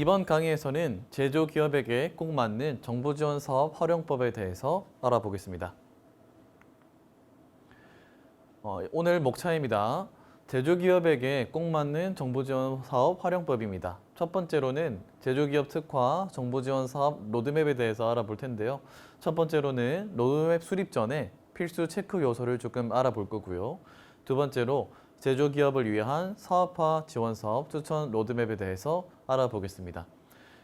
이번 강의에서는 제조기업에게 꼭 맞는 정부지원사업 활용법에 대해서 알아보겠습니다. 오늘 목차입니다. 제조기업에게 꼭 맞는 정부지원사업 활용법입니다. 첫 번째로는 제조기업 특화 정부지원사업 로드맵에 대해서 알아볼 텐데요. 첫 번째로는 로드맵 수립 전에 필수 체크 요소를 조금 알아볼 거고요. 두 번째로 제조기업을 위한 사업화 지원사업 추천 로드맵에 대해서 알아보겠습니다.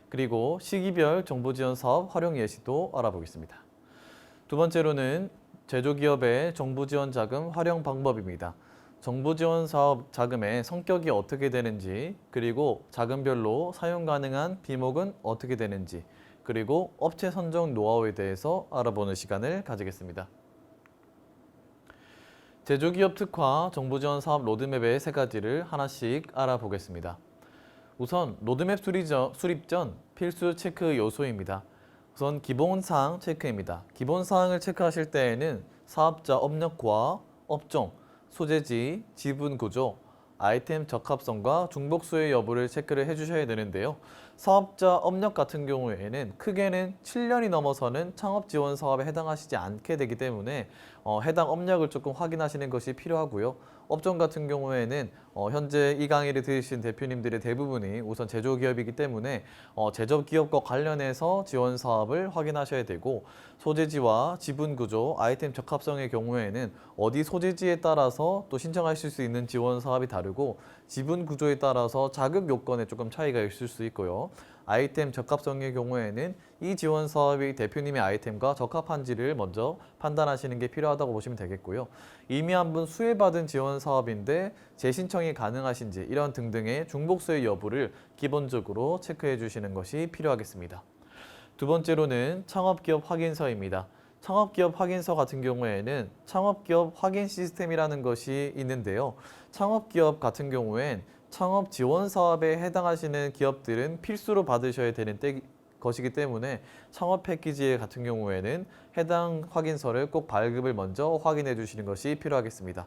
그리고 시기별 정부지원사업 활용 예시도 알아보겠습니다. 두 번째로는 제조기업의 정부지원자금 활용 방법입니다. 정부지원사업 자금의 성격이 어떻게 되는지, 그리고 자금별로 사용 가능한 비목은 어떻게 되는지, 그리고 업체 선정 노하우에 대해서 알아보는 시간을 가지겠습니다. 제조기업 특화 정부지원 사업 로드맵의 세 가지를 하나씩 알아보겠습니다. 우선 로드맵 수립 전 필수 체크 요소입니다. 우선 기본사항 체크입니다. 기본사항을 체크하실 때에는 사업자 업력과 업종, 소재지, 지분구조, 아이템 적합성과 중복수의 여부를 체크를 해주셔야 되는데요. 사업자 업력 같은 경우에는 크게는 7년이 넘어서는 창업지원 사업에 해당하시지 않게 되기 때문에 해당 업력을 조금 확인하시는 것이 필요하고요. 업종 같은 경우에는 현재 이 강의를 들으신 대표님들의 대부분이 우선 제조기업이기 때문에 제조기업과 관련해서 지원 사업을 확인하셔야 되고, 소재지와 지분구조, 아이템 적합성의 경우에는 어디 소재지에 따라서 또 신청하실 수 있는 지원 사업이 다르고, 지분구조에 따라서 자격 요건에 조금 차이가 있을 수 있고요. 아이템 적합성의 경우에는 이 지원 사업이 대표님의 아이템과 적합한지를 먼저 판단하시는 게 필요하다고 보시면 되겠고요. 이미 한 번 수혜받은 지원 사업인데 재신청이 가능하신지 이런 등등의 중복수의 여부를 기본적으로 체크해 주시는 것이 필요하겠습니다. 두 번째로는 창업기업 확인서입니다. 창업기업 확인서 같은 경우에는 창업기업 확인 시스템이라는 것이 있는데요. 창업기업 같은 경우엔 창업 지원 사업에 해당하시는 기업들은 필수로 받으셔야 되는 것이기 때문에 창업 패키지 같은 경우에는 해당 확인서를 꼭 발급을 먼저 확인해 주시는 것이 필요하겠습니다.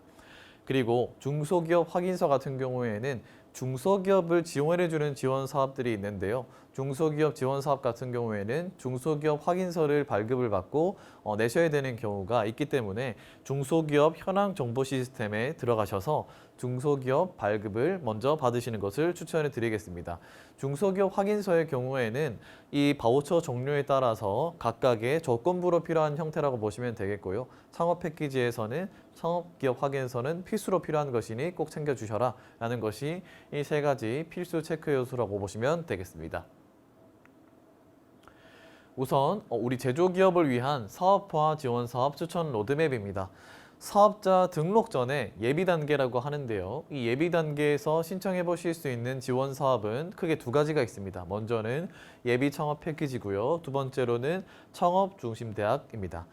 그리고 중소기업 확인서 같은 경우에는 중소기업을 지원해주는 지원 사업들이 있는데요. 중소기업 지원 사업 같은 경우에는 중소기업 확인서를 발급을 받고 내셔야 되는 경우가 있기 때문에 중소기업 현황 정보 시스템에 들어가셔서 중소기업 발급을 먼저 받으시는 것을 추천해 드리겠습니다. 중소기업 확인서의 경우에는 이 바우처 종류에 따라서 각각의 조건부로 필요한 형태라고 보시면 되겠고요. 창업 패키지에서는 창업기업 확인서는 필수로 필요한 것이니 꼭 챙겨주셔라 라는 것이 이 세 가지 필수 체크 요소라고 보시면 되겠습니다. 우선 우리 제조기업을 위한 사업화 지원 사업 추천 로드맵입니다. 사업자 등록 전에 예비 단계라고 하는데요. 이 예비 단계에서 신청해 보실 수 있는 지원 사업은 크게 두 가지가 있습니다. 먼저는 예비 창업 패키지고요. 두 번째로는 창업 중심 대학입니다.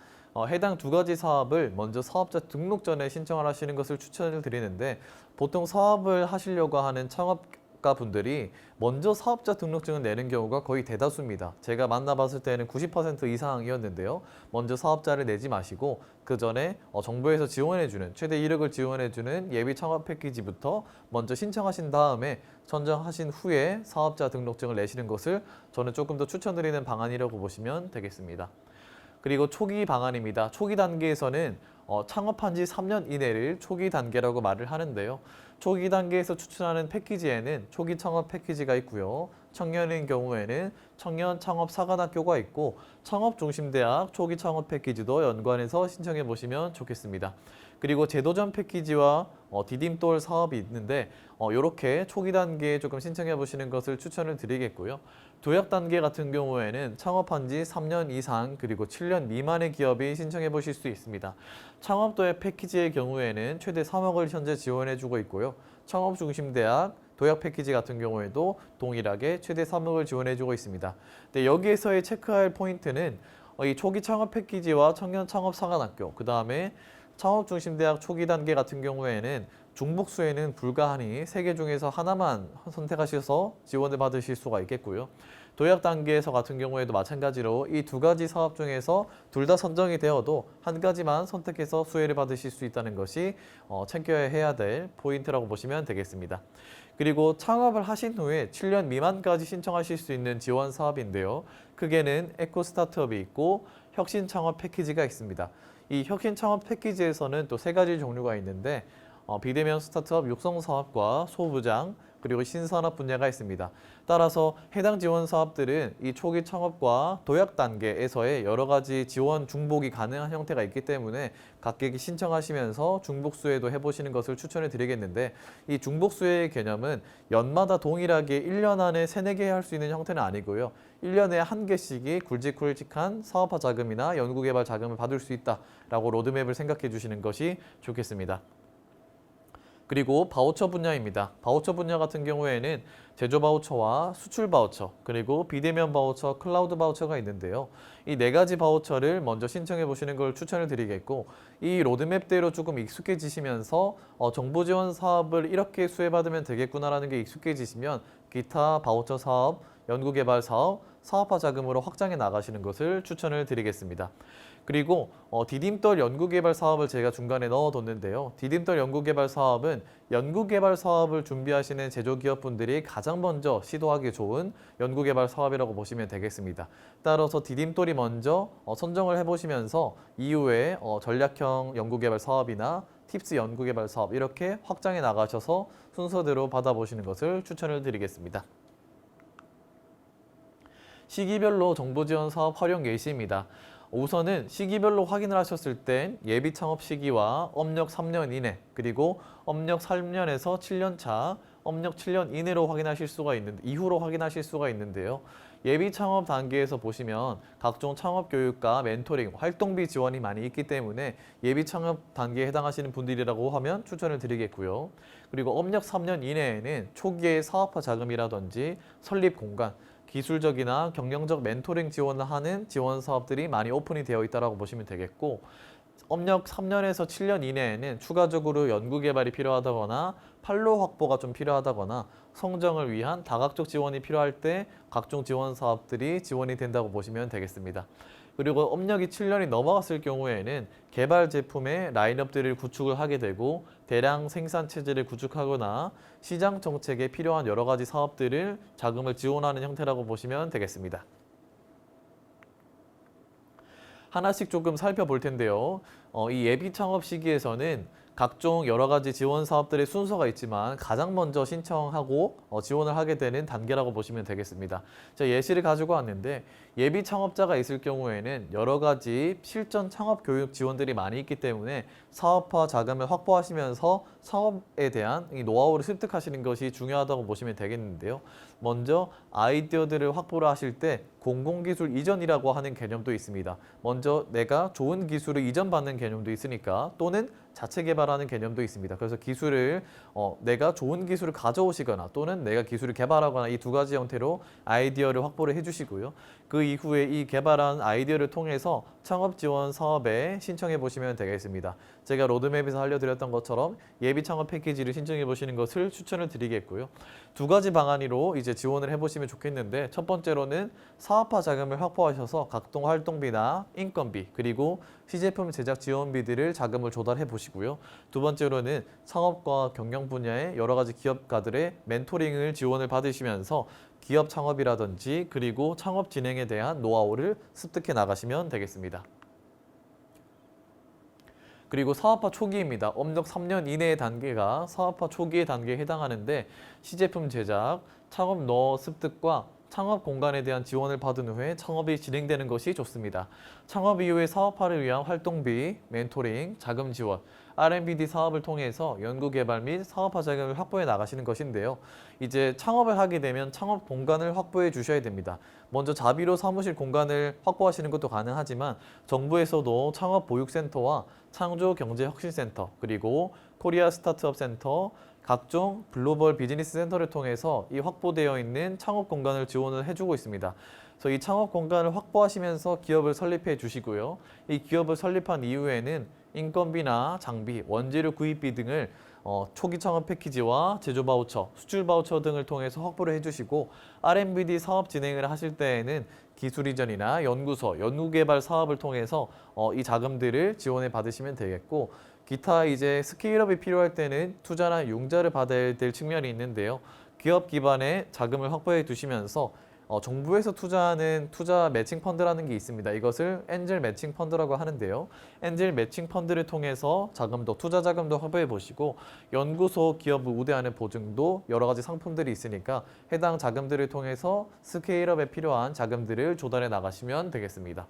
해당 두 가지 사업을 먼저 사업자 등록 전에 신청을 하시는 것을 추천을 드리는데, 보통 사업을 하시려고 하는 창업가 분들이 먼저 사업자 등록증을 내는 경우가 거의 대다수입니다. 제가 만나봤을 때는 90% 이상이었는데요. 먼저 사업자를 내지 마시고 그 전에 정부에서 지원해주는 최대 1억을 지원해주는 예비 창업 패키지부터 먼저 신청하신 다음에 선정하신 후에 사업자 등록증을 내시는 것을 저는 조금 더 추천드리는 방안이라고 보시면 되겠습니다. 그리고 초기 방안입니다. 초기 단계에서는 창업한 지 3년 이내를 초기 단계라고 말을 하는데요. 초기 단계에서 추천하는 패키지에는 초기 창업 패키지가 있고요. 청년인 경우에는 청년 창업 사관학교가 있고, 창업중심대학 초기 창업 패키지도 연관해서 신청해 보시면 좋겠습니다. 그리고 재도전 패키지와 디딤돌 사업이 있는데 이렇게 초기 단계에 조금 신청해 보시는 것을 추천을 드리겠고요. 도약 단계 같은 경우에는 창업한 지 3년 이상 그리고 7년 미만의 기업이 신청해 보실 수 있습니다. 창업도약 패키지의 경우에는 최대 3억을 현재 지원해 주고 있고요. 창업중심대학 도약 패키지 같은 경우에도 동일하게 최대 3억을 지원해 주고 있습니다. 근데 여기에서의 체크할 포인트는 이 초기 창업 패키지와 청년 창업 사관학교, 그 다음에 창업중심대학 초기 단계 같은 경우에는 중복수에는 불가하니 3개 중에서 하나만 선택하셔서 지원을 받으실 수가 있겠고요. 도약 단계에서 같은 경우에도 마찬가지로 이 2가지 사업 중에서 둘 다 선정이 되어도 한 가지만 선택해서 수혜를 받으실 수 있다는 것이 챙겨야 해야 될 포인트라고 보시면 되겠습니다. 그리고 창업을 하신 후에 7년 미만까지 신청하실 수 있는 지원 사업인데요. 크게는 에코 스타트업이 있고 혁신 창업 패키지가 있습니다. 이 혁신 창업 패키지에서는 또 3가지 종류가 있는데 비대면 스타트업 육성 사업과 소부장 그리고 신산업 분야가 있습니다. 따라서 해당 지원 사업들은 이 초기 창업과 도약 단계에서의 여러 가지 지원 중복이 가능한 형태가 있기 때문에 각기 신청하시면서 중복수혜도 해보시는 것을 추천해 드리겠는데, 이 중복수혜의 개념은 연마다 동일하게 1년 안에 3, 4개 할 수 있는 형태는 아니고요. 1년에 1개씩이 굵직굵직한 사업화 자금이나 연구개발 자금을 받을 수 있다라고 로드맵을 생각해 주시는 것이 좋겠습니다. 그리고 바우처 분야입니다. 바우처 분야 같은 경우에는 제조 바우처와 수출 바우처, 그리고 비대면 바우처, 클라우드 바우처가 있는데요. 이 4가지 바우처를 먼저 신청해 보시는 걸 추천을 드리겠고, 이 로드맵대로 조금 익숙해지시면서 정부 지원 사업을 이렇게 수혜받으면 되겠구나라는 게 익숙해지시면 기타 바우처 사업, 연구개발 사업, 사업화 자금으로 확장해 나가시는 것을 추천을 드리겠습니다. 그리고 디딤돌 연구개발 사업을 제가 중간에 넣어뒀는데요. 디딤돌 연구개발 사업은 연구개발 사업을 준비하시는 제조기업분들이 가장 먼저 시도하기 좋은 연구개발 사업이라고 보시면 되겠습니다. 따라서 디딤돌이 먼저 선정을 해보시면서 이후에 전략형 연구개발 사업이나 팁스 연구개발 사업 이렇게 확장해 나가셔서 순서대로 받아보시는 것을 추천을 드리겠습니다. 시기별로 정부 지원 사업 활용 예시입니다. 우선은 시기별로 확인을 하셨을 땐 예비 창업 시기와 업력 3년 이내, 그리고 업력 3년에서 7년 차, 업력 7년 이내로 확인하실 수가 있는데, 이후로 확인하실 수가 있는데요. 예비 창업 단계에서 보시면 각종 창업 교육과 멘토링, 활동비 지원이 많이 있기 때문에 예비 창업 단계에 해당하시는 분들이라고 하면 추천을 드리겠고요. 그리고 업력 3년 이내에는 초기의 사업화 자금이라든지 설립 공간, 기술적이나 경영적 멘토링 지원을 하는 지원 사업들이 많이 오픈이 되어 있다고 보시면 되겠고, 업력 3년에서 7년 이내에는 추가적으로 연구개발이 필요하다거나 판로 확보가 좀 필요하다거나 성장을 위한 다각적 지원이 필요할 때 각종 지원 사업들이 지원이 된다고 보시면 되겠습니다. 그리고 업력이 7년이 넘어갔을 경우에는 개발 제품의 라인업들을 구축을 하게 되고 대량 생산 체제를 구축하거나 시장 정책에 필요한 여러 가지 사업들을 자금을 지원하는 형태라고 보시면 되겠습니다. 하나씩 조금 살펴볼 텐데요. 이 예비 창업 시기에서는 각종 여러 가지 지원 사업들의 순서가 있지만 가장 먼저 신청하고 지원을 하게 되는 단계라고 보시면 되겠습니다. 제가 예시를 가지고 왔는데, 예비 창업자가 있을 경우에는 여러 가지 실전 창업 교육 지원들이 많이 있기 때문에 사업화 자금을 확보하시면서 사업에 대한 이 노하우를 습득하시는 것이 중요하다고 보시면 되겠는데요. 먼저 아이디어들을 확보를 하실 때 공공기술 이전이라고 하는 개념도 있습니다. 먼저 내가 좋은 기술을 이전받는 개념도 있으니까, 또는 자체 개발하는 개념도 있습니다. 그래서 기술을 내가 좋은 기술을 가져오시거나 또는 내가 기술을 개발하거나 이 2가지 형태로 아이디어를 확보를 해주시고요. 그 이후에 이 개발한 아이디어를 통해서 창업 지원 사업에 신청해 보시면 되겠습니다. 제가 로드맵에서 알려드렸던 것처럼 예비 창업 패키지를 신청해 보시는 것을 추천을 드리겠고요. 2가지 방안으로 이제 지원을 해보시면 좋겠는데, 첫 번째로는 사업화 자금을 확보하셔서 각종 활동비나 인건비, 그리고 시제품 제작 지원비들을 자금을 조달해 보시고요. 2번째로는 창업과 경영 분야의 여러 가지 기업가들의 멘토링을 지원을 받으시면서 기업 창업이라든지 그리고 창업 진행에 대한 노하우를 습득해 나가시면 되겠습니다. 그리고 사업화 초기입니다. 업력 3년 이내의 단계가 사업화 초기의 단계에 해당하는데, 시제품 제작, 창업 노하우 습득과 창업 공간에 대한 지원을 받은 후에 창업이 진행되는 것이 좋습니다. 창업 이후에 사업화를 위한 활동비, 멘토링, 자금 지원, R&D 사업을 통해서 연구개발 및 사업화 자금을 확보해 나가시는 것인데요. 이제 창업을 하게 되면 창업 공간을 확보해 주셔야 됩니다. 먼저 자비로 사무실 공간을 확보하시는 것도 가능하지만 정부에서도 창업보육센터와 창조경제혁신센터, 그리고 코리아 스타트업 센터, 각종 글로벌 비즈니스 센터를 통해서 이 확보되어 있는 창업 공간을 지원을 해주고 있습니다. 그래서 이 창업 공간을 확보하시면서 기업을 설립해 주시고요. 이 기업을 설립한 이후에는 인건비나 장비, 원재료 구입비 등을 초기 창업 패키지와 제조 바우처, 수출 바우처 등을 통해서 확보를 해주시고 R&D 사업 진행을 하실 때에는 기술 이전이나 연구소, 연구개발 사업을 통해서 이 자금들을 지원을 받으시면 되겠고 기타 이제 스케일업이 필요할 때는 투자나 융자를 받아야 될 측면이 있는데요. 기업 기반의 자금을 확보해 두시면서 정부에서 투자하는 투자 매칭 펀드라는 게 있습니다. 이것을 엔젤 매칭 펀드라고 하는데요. 엔젤 매칭 펀드를 통해서 자금도 투자 자금도 확보해 보시고 연구소 기업을 우대하는 보증도 여러 가지 상품들이 있으니까 해당 자금들을 통해서 스케일업에 필요한 자금들을 조달해 나가시면 되겠습니다.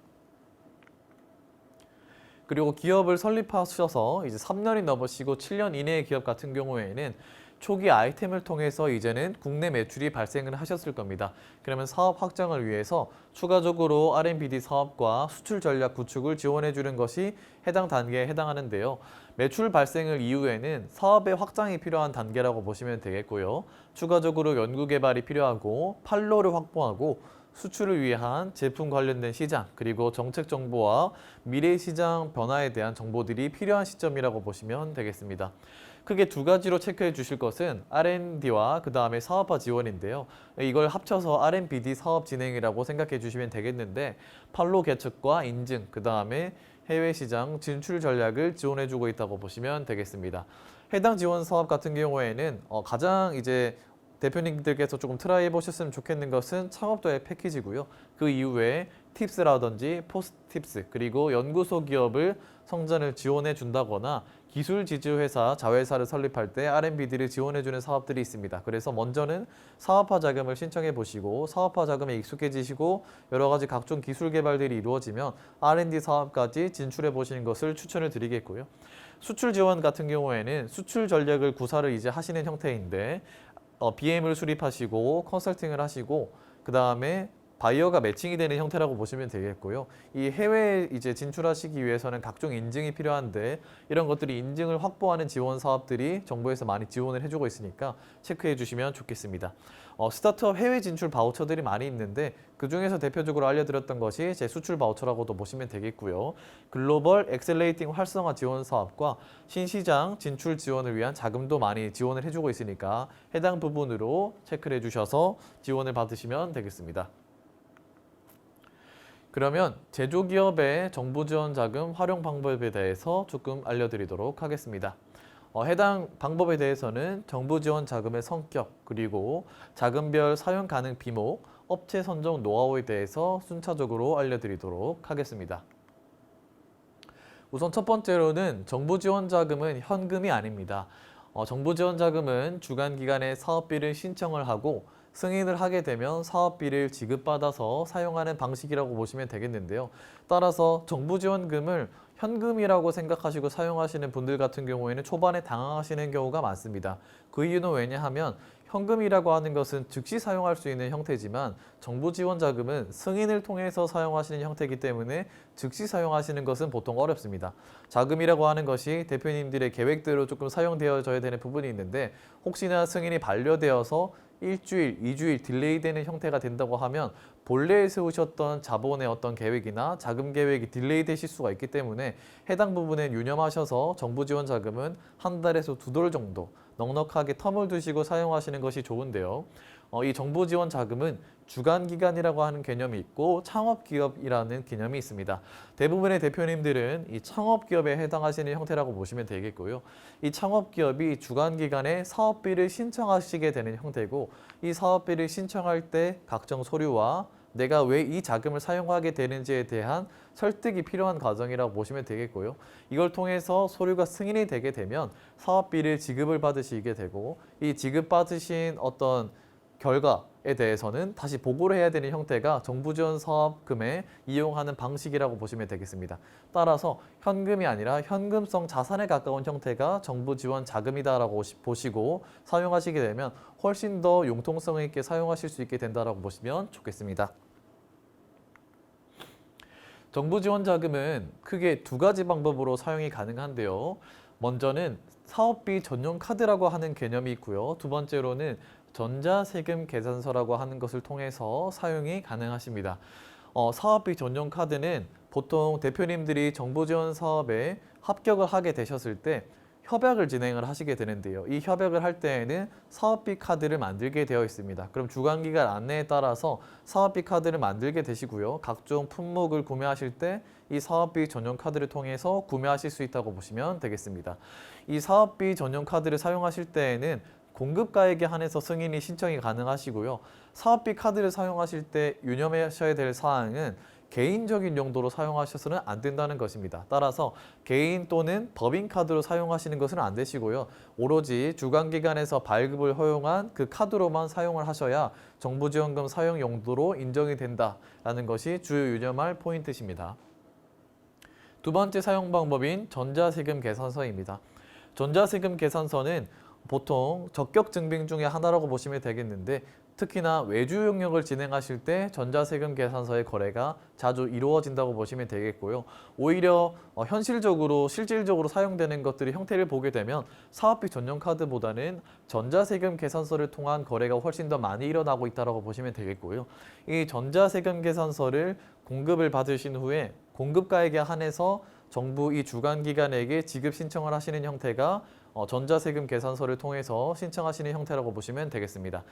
그리고 기업을 설립하셔서 이제 3년이 넘으시고 7년 이내의 기업 같은 경우에는 초기 아이템을 통해서 이제는 국내 매출이 발생을 하셨을 겁니다. 그러면 사업 확장을 위해서 추가적으로 R&D 사업과 수출 전략 구축을 지원해 주는 것이 해당 단계에 해당하는데요. 매출 발생을 이후에는 사업의 확장이 필요한 단계라고 보시면 되겠고요. 추가적으로 연구 개발이 필요하고 판로를 확보하고 수출을 위한 제품 관련된 시장 그리고 정책 정보와 미래 시장 변화에 대한 정보들이 필요한 시점이라고 보시면 되겠습니다. 크게 두 가지로 체크해 주실 것은 R&D와 그 다음에 사업화 지원인데요. 이걸 합쳐서 R&D 사업 진행이라고 생각해 주시면 되겠는데 판로 개척과 인증, 그 다음에 해외 시장 진출 전략을 지원해 주고 있다고 보시면 되겠습니다. 해당 지원 사업 같은 경우에는 가장 이제 대표님들께서 조금 트라이 해보셨으면 좋겠는 것은 창업도의 패키지고요. 그 이후에 팁스라든지 포스트 팁스 그리고 연구소 기업을 성장을 지원해 준다거나 기술 지주 회사, 자회사를 설립할 때 R&D를 지원해 주는 사업들이 있습니다. 그래서 먼저는 사업화 자금을 신청해 보시고 사업화 자금에 익숙해지시고 여러 가지 각종 기술 개발들이 이루어지면 R&D 사업까지 진출해 보시는 것을 추천을 드리겠고요. 수출 지원 같은 경우에는 수출 전략을 구사를 이제 하시는 형태인데 BM을 수립하시고 컨설팅을 하시고 그 다음에 바이어가 매칭이 되는 형태라고 보시면 되겠고요. 이 해외에 이제 진출하시기 위해서는 각종 인증이 필요한데 이런 것들이 인증을 확보하는 지원 사업들이 정부에서 많이 지원을 해주고 있으니까 체크해 주시면 좋겠습니다. 스타트업 해외 진출 바우처들이 많이 있는데 그 중에서 대표적으로 알려드렸던 것이 제 수출 바우처라고도 보시면 되겠고요. 글로벌 엑셀레이팅 활성화 지원 사업과 신시장 진출 지원을 위한 자금도 많이 지원을 해주고 있으니까 해당 부분으로 체크를 해주셔서 지원을 받으시면 되겠습니다. 그러면 제조기업의 정부 지원 자금 활용 방법에 대해서 조금 알려드리도록 하겠습니다. 해당 방법에 대해서는 정부 지원 자금의 성격, 그리고 자금별 사용 가능 비목, 업체 선정 노하우에 대해서 순차적으로 알려드리도록 하겠습니다. 우선 첫 번째로는 정부 지원 자금은 현금이 아닙니다. 정부 지원 자금은 주간기간에 사업비를 신청을 하고 승인을 하게 되면 사업비를 지급받아서 사용하는 방식이라고 보시면 되겠는데요. 따라서 정부 지원금을 현금이라고 생각하시고 사용하시는 분들 같은 경우에는 초반에 당황하시는 경우가 많습니다. 그 이유는 왜냐하면 현금이라고 하는 것은 즉시 사용할 수 있는 형태지만 정부 지원 자금은 승인을 통해서 사용하시는 형태이기 때문에 즉시 사용하시는 것은 보통 어렵습니다. 자금이라고 하는 것이 대표님들의 계획대로 조금 사용되어져야 되는 부분이 있는데 혹시나 승인이 반려되어서 일주일, 2주일 딜레이되는 형태가 된다고 하면 본래 세우셨던 자본의 어떤 계획이나 자금 계획이 딜레이 되실 수가 있기 때문에 해당 부분에 유념하셔서 정부 지원 자금은 한 달에서 두 달 정도 넉넉하게 텀을 두시고 사용하시는 것이 좋은데요. 이 정부 지원 자금은 주간기간이라고 하는 개념이 있고 창업기업이라는 개념이 있습니다. 대부분의 대표님들은 이 창업기업에 해당하시는 형태라고 보시면 되겠고요. 이 창업기업이 주간기간에 사업비를 신청하시게 되는 형태고 이 사업비를 신청할 때 각종 서류와 내가 왜 이 자금을 사용하게 되는지에 대한 설득이 필요한 과정이라고 보시면 되겠고요. 이걸 통해서 서류가 승인이 되게 되면 사업비를 지급을 받으시게 되고 이 지급받으신 어떤 결과에 대해서는 다시 보고를 해야 되는 형태가 정부 지원 사업금에 이용하는 방식이라고 보시면 되겠습니다. 따라서 현금이 아니라 현금성 자산에 가까운 형태가 정부 지원 자금이다라고 보시고 사용하시게 되면 훨씬 더 융통성 있게 사용하실 수 있게 된다라고 보시면 좋겠습니다. 정부 지원 자금은 크게 두 가지 방법으로 사용이 가능한데요. 먼저는 사업비 전용 카드라고 하는 개념이 있고요. 두 번째로는 전자세금 계산서라고 하는 것을 통해서 사용이 가능하십니다. 사업비 전용 카드는 보통 대표님들이 정부 지원 사업에 합격을 하게 되셨을 때 협약을 진행을 하시게 되는데요. 이 협약을 할 때에는 사업비 카드를 만들게 되어 있습니다. 그럼 주간기간 안내에 따라서 사업비 카드를 만들게 되시고요. 각종 품목을 구매하실 때 이 사업비 전용 카드를 통해서 구매하실 수 있다고 보시면 되겠습니다. 이 사업비 전용 카드를 사용하실 때에는 공급가액에 한해서 승인이 신청이 가능하시고요. 사업비 카드를 사용하실 때 유념하셔야 될 사항은 개인적인 용도로 사용하셔서는 안 된다는 것입니다. 따라서 개인 또는 법인카드로 사용하시는 것은 안 되시고요. 오로지 주간기관에서 발급을 허용한 그 카드로만 사용을 하셔야 정부지원금 사용 용도로 인정이 된다는 것이 주요 유념할 포인트입니다. 두 번째 사용 방법인 전자세금 계산서입니다. 전자세금 계산서는 보통 적격 증빙 중에 하나라고 보시면 되겠는데 특히나 외주 용역을 진행하실 때 전자세금 계산서의 거래가 자주 이루어진다고 보시면 되겠고요. 오히려 현실적으로 실질적으로 사용되는 것들의 형태를 보게 되면 사업비 전용 카드보다는 전자세금 계산서를 통한 거래가 훨씬 더 많이 일어나고 있다고 보시면 되겠고요. 이 전자세금 계산서를 공급을 받으신 후에 공급가액에 한해서 정부 이 주간기관에게 지급 신청을 하시는 형태가 전자세금 계산서를 통해서 신청하시는 형태라고 보시면 되겠습니다.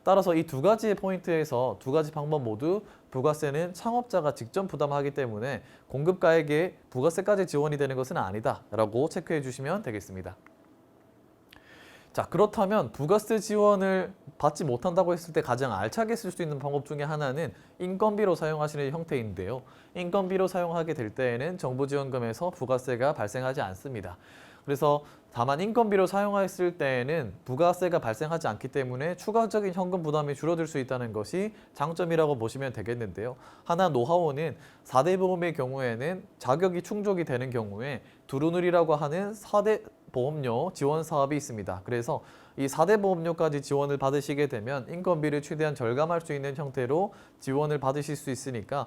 따라서 이 두 가지의 포인트에서 두 가지 방법 모두 부가세는 창업자가 직접 부담하기 때문에 공급가액에 부가세까지 지원이 되는 것은 아니다라고 체크해 주시면 되겠습니다. 자, 그렇다면 부가세 지원을 받지 못한다고 했을 때 가장 알차게 쓸 수 있는 방법 중에 하나는 인건비로 사용하시는 형태인데요. 인건비로 사용하게 될 때에는 정부지원금에서 부가세가 발생하지 않습니다. 그래서 다만 인건비로 사용했을 때에는 부가세가 발생하지 않기 때문에 추가적인 현금 부담이 줄어들 수 있다는 것이 장점이라고 보시면 되겠는데요. 하나 노하우는 4대 보험의 경우에는 자격이 충족이 되는 경우에 두루누리라고 하는 4대 보험료 지원 사업이 있습니다. 그래서 이 4대 보험료까지 지원을 받으시게 되면 인건비를 최대한 절감할 수 있는 형태로 지원을 받으실 수 있으니까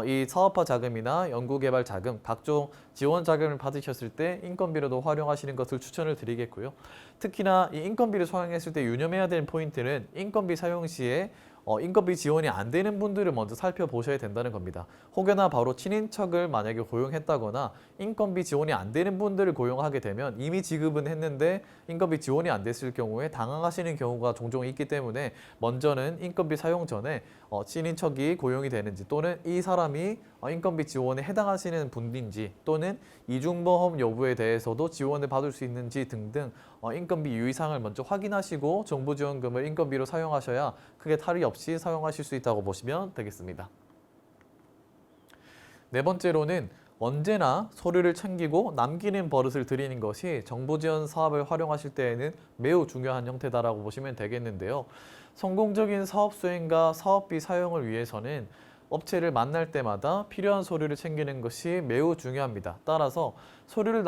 이 사업화 자금이나 연구개발 자금, 각종 지원 자금을 받으셨을 때 인건비로도 활용하시는 것을 추천을 드리겠고요. 특히나 이 인건비를 사용했을 때 유념해야 되는 포인트는 인건비 사용 시에 인건비 지원이 안 되는 분들을 먼저 살펴보셔야 된다는 겁니다. 혹여나 바로 친인척을 만약에 고용했다거나 인건비 지원이 안 되는 분들을 고용하게 되면 이미 지급은 했는데 인건비 지원이 안 됐을 경우에 당황하시는 경우가 종종 있기 때문에 먼저는 인건비 사용 전에 친인척이 고용이 되는지 또는 이 사람이 인건비 지원에 해당하시는 분인지 또는 이중보험 여부에 대해서도 지원을 받을 수 있는지 등등 인건비 유의사항을 먼저 확인하시고 정부지원금을 인건비로 사용하셔야 크게 탈의 없이 사용하실 수 있다고 보시면 되겠습니다. 네 번째로는 언제나 서류를 챙기고 남기는 버릇을 들이는 것이 정부지원 사업을 활용하실 때에는 매우 중요한 형태다라고 보시면 되겠는데요. 성공적인 사업 수행과 사업비 사용을 위해서는 업체를 만날 때마다 필요한 서류를 챙기는 것이 매우 중요합니다. 따라서 서류를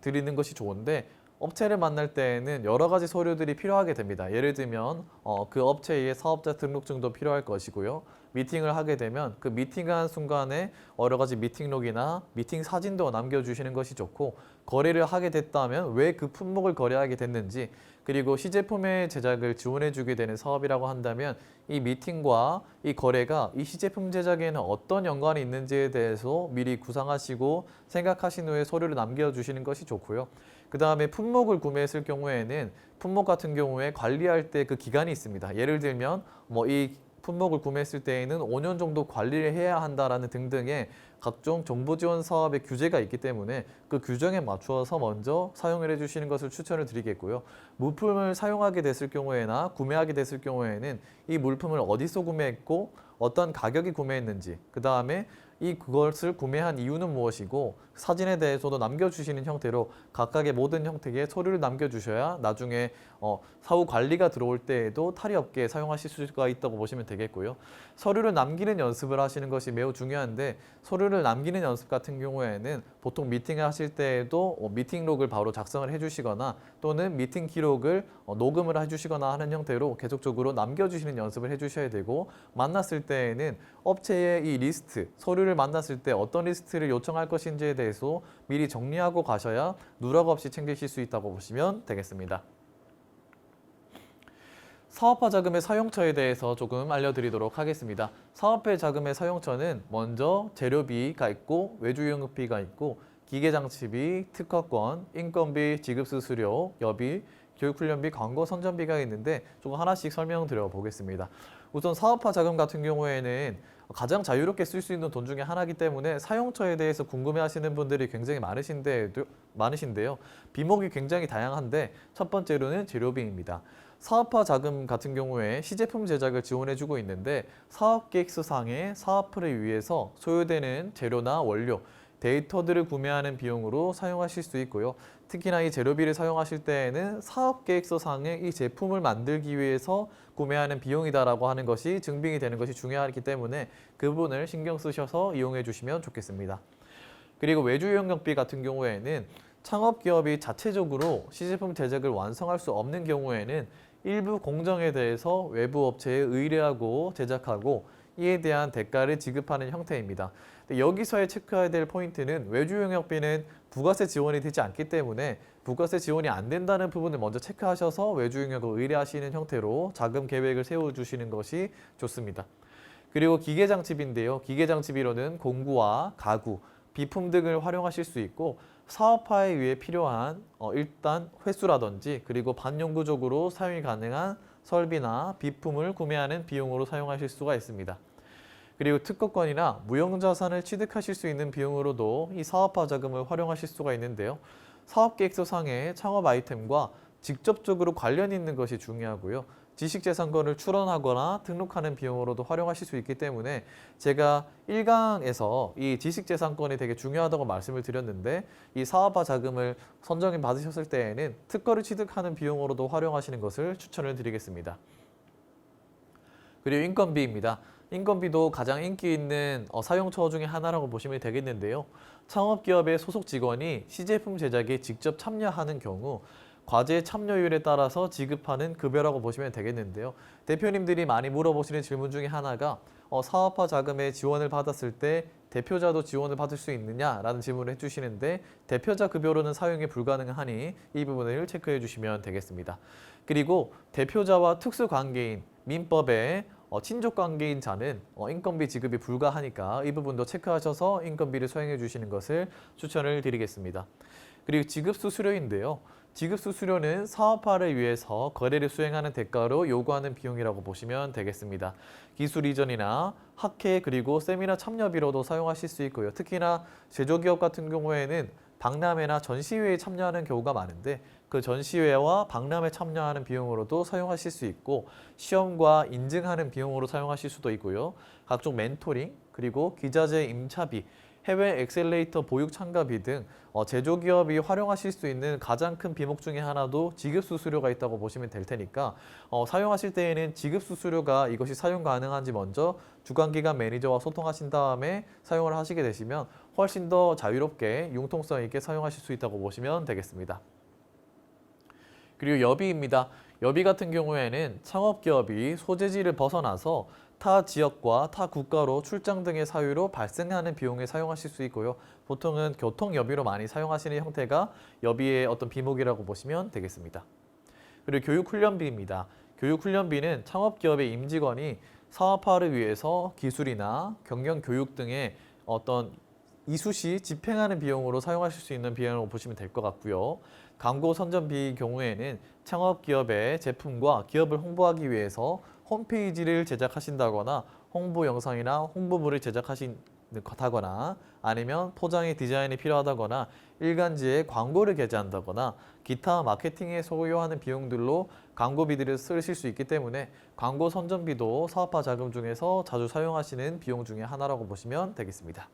드리는 것이 좋은데 업체를 만날 때에는 여러 가지 서류들이 필요하게 됩니다. 예를 들면 그 업체의 사업자 등록증도 필요할 것이고요. 미팅을 하게 되면 그 미팅한 순간에 여러 가지 미팅록이나 미팅 사진도 남겨주시는 것이 좋고 거래를 하게 됐다면 왜 그 품목을 거래하게 됐는지 그리고 시제품의 제작을 지원해주게 되는 사업이라고 한다면 이 미팅과 이 거래가 이 시제품 제작에는 어떤 연관이 있는지에 대해서 미리 구상하시고 생각하신 후에 서류를 남겨주시는 것이 좋고요. 그 다음에 품목을 구매했을 경우에는 품목 같은 경우에 관리할 때 그 기간이 있습니다. 예를 들면 이 품목을 구매했을 때에는 5년 정도 관리를 해야 한다라는 등등의 각종 정부 지원 사업의 규제가 있기 때문에 그 규정에 맞추어서 먼저 사용을 해주시는 것을 추천을 드리겠고요. 물품을 사용하게 됐을 경우에나 구매하게 됐을 경우에는 이 물품을 어디서 구매했고 어떤 가격이 구매했는지 그 다음에 그것을 구매한 이유는 무엇이고 사진에 대해서도 남겨주시는 형태로 각각의 모든 형태의 서류를 남겨주셔야 나중에 사후 관리가 들어올 때에도 탈의 없게 사용하실 수가 있다고 보시면 되겠고요. 서류를 남기는 연습을 하시는 것이 매우 중요한데 서류를 남기는 연습 같은 경우에는 보통 미팅을 하실 때에도 미팅록을 바로 작성을 해주시거나 또는 미팅 기록을 녹음을 해주시거나 하는 형태로 계속적으로 남겨주시는 연습을 해주셔야 되고 만났을 때에는 업체의 이 리스트, 서류를 만났을 때 어떤 리스트를 요청할 것인지에 대해서 미리 정리하고 가셔야 누락 없이 챙기실 수 있다고 보시면 되겠습니다. 사업화 자금의 사용처에 대해서 조금 알려드리도록 하겠습니다. 사업화 자금의 사용처는 먼저 재료비가 있고 외주용역비가 있고 기계장치비, 특허권, 인건비, 지급수수료, 여비, 교육훈련비, 광고 선전비가 있는데 조금 하나씩 설명드려 보겠습니다. 우선 사업화 자금 같은 경우에는 가장 자유롭게 쓸 수 있는 돈 중에 하나이기 때문에 사용처에 대해서 궁금해하시는 분들이 굉장히 많으신데요. 비목이 굉장히 다양한데 첫 번째로는 재료비입니다. 사업화 자금 같은 경우에 시제품 제작을 지원해주고 있는데 사업계획서상의 사업화를 위해서 소요되는 재료나 원료, 데이터들을 구매하는 비용으로 사용하실 수 있고요. 특히나 이 재료비를 사용하실 때에는 사업계획서상에 이 제품을 만들기 위해서 구매하는 비용이다라고 하는 것이 증빙이 되는 것이 중요하기 때문에 그 부분을 신경 쓰셔서 이용해 주시면 좋겠습니다. 그리고 외주 영역비 같은 경우에는 창업기업이 자체적으로 시제품 제작을 완성할 수 없는 경우에는 일부 공정에 대해서 외부 업체에 의뢰하고 제작하고 이에 대한 대가를 지급하는 형태입니다. 여기서의 체크해야 될 포인트는 외주 영역비는 부가세 지원이 되지 않기 때문에 부가세 지원이 안 된다는 부분을 먼저 체크하셔서 외주 영역을 의뢰하시는 형태로 자금 계획을 세워주시는 것이 좋습니다. 그리고 기계장치비인데요. 기계장치비로는 공구와 가구, 비품 등을 활용하실 수 있고 사업화에 위해 필요한 일단 회수라든지 그리고 반영구적으로 사용이 가능한 설비나 비품을 구매하는 비용으로 사용하실 수가 있습니다. 그리고 특허권이나 무형자산을 취득하실 수 있는 비용으로도 이 사업화 자금을 활용하실 수가 있는데요. 사업계획서상의 창업 아이템과 직접적으로 관련 있는 것이 중요하고요. 지식재산권을 출원하거나 등록하는 비용으로도 활용하실 수 있기 때문에 제가 1강에서 이 지식재산권이 되게 중요하다고 말씀을 드렸는데 이 사업화 자금을 선정해 받으셨을 때에는 특허를 취득하는 비용으로도 활용하시는 것을 추천을 드리겠습니다. 그리고 인건비입니다. 인건비도 가장 인기 있는 사용처 중에 하나라고 보시면 되겠는데요. 창업기업의 소속 직원이 시제품 제작에 직접 참여하는 경우 과제 참여율에 따라서 지급하는 급여라고 보시면 되겠는데요. 대표님들이 많이 물어보시는 질문 중에 하나가 사업화 자금에 지원을 받았을 때 대표자도 지원을 받을 수 있느냐라는 질문을 해주시는데 대표자 급여로는 사용이 불가능하니 이 부분을 체크해 주시면 되겠습니다. 그리고 대표자와 특수관계인, 민법에 친족관계인 자는 인건비 지급이 불가하니까 이 부분도 체크하셔서 인건비를 수행해 주시는 것을 추천을 드리겠습니다. 그리고 지급수수료인데요. 지급수수료는 사업화를 위해서 거래를 수행하는 대가로 요구하는 비용이라고 보시면 되겠습니다. 기술 이전이나 학회 그리고 세미나 참여비로도 사용하실 수 있고요. 특히나 제조기업 같은 경우에는 박람회나 전시회에 참여하는 경우가 많은데 그 전시회와 박람회 참여하는 비용으로도 사용하실 수 있고 시험과 인증하는 비용으로 사용하실 수도 있고요. 각종 멘토링 그리고 기자재 임차비 해외 엑셀레이터 보육 참가비 등 제조기업이 활용하실 수 있는 가장 큰 비목 중에 하나도 지급수수료가 있다고 보시면 될 테니까 사용하실 때에는 지급수수료가 이것이 사용 가능한지 먼저 주관기관 매니저와 소통하신 다음에 사용을 하시게 되시면 훨씬 더 자유롭게 융통성 있게 사용하실 수 있다고 보시면 되겠습니다. 그리고 여비입니다. 여비 같은 경우에는 창업기업이 소재지를 벗어나서 타 지역과 타 국가로 출장 등의 사유로 발생하는 비용에 사용하실 수 있고요. 보통은 교통여비로 많이 사용하시는 형태가 여비의 어떤 비목이라고 보시면 되겠습니다. 그리고 교육훈련비입니다. 교육훈련비는 창업기업의 임직원이 사업화를 위해서 기술이나 경영교육 등의 어떤 이수시 집행하는 비용으로 사용하실 수 있는 비용으로 보시면 될 것 같고요. 광고 선전비 경우에는 창업기업의 제품과 기업을 홍보하기 위해서 홈페이지를 제작하신다거나 홍보 영상이나 홍보물을 제작하신다거나 아니면 포장의 디자인이 필요하다거나 일간지에 광고를 게재한다거나 기타 마케팅에 소요하는 비용들로 광고비들을 쓰실 수 있기 때문에 광고 선전비도 사업화 자금 중에서 자주 사용하시는 비용 중에 하나라고 보시면 되겠습니다.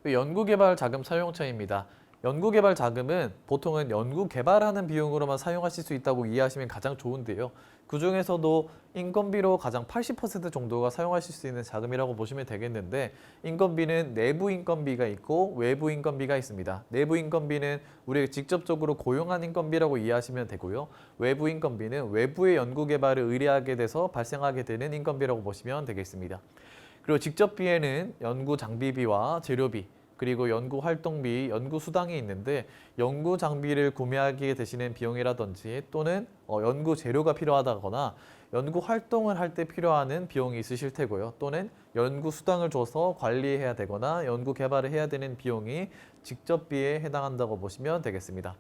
연구개발 자금 사용처입니다. 연구개발 자금은 보통은 연구개발하는 비용으로만 사용하실 수 있다고 이해하시면 가장 좋은데요. 그 중에서도 인건비로 가장 80% 정도가 사용하실 수 있는 자금이라고 보시면 되겠는데 인건비는 내부 인건비가 있고 외부 인건비가 있습니다. 내부 인건비는 우리가 직접적으로 고용한 인건비라고 이해하시면 되고요. 외부 인건비는 외부의 연구개발을 의뢰하게 돼서 발생하게 되는 인건비라고 보시면 되겠습니다. 그리고 직접비에는 연구 장비비와 재료비, 그리고 연구 활동비, 연구 수당이 있는데 연구 장비를 구매하기에 되시는 비용이라든지 또는 연구 재료가 필요하다거나 연구 활동을 할 때 필요한 비용이 있으실 테고요. 또는 연구 수당을 줘서 관리해야 되거나 연구 개발을 해야 되는 비용이 직접비에 해당한다고 보시면 되겠습니다.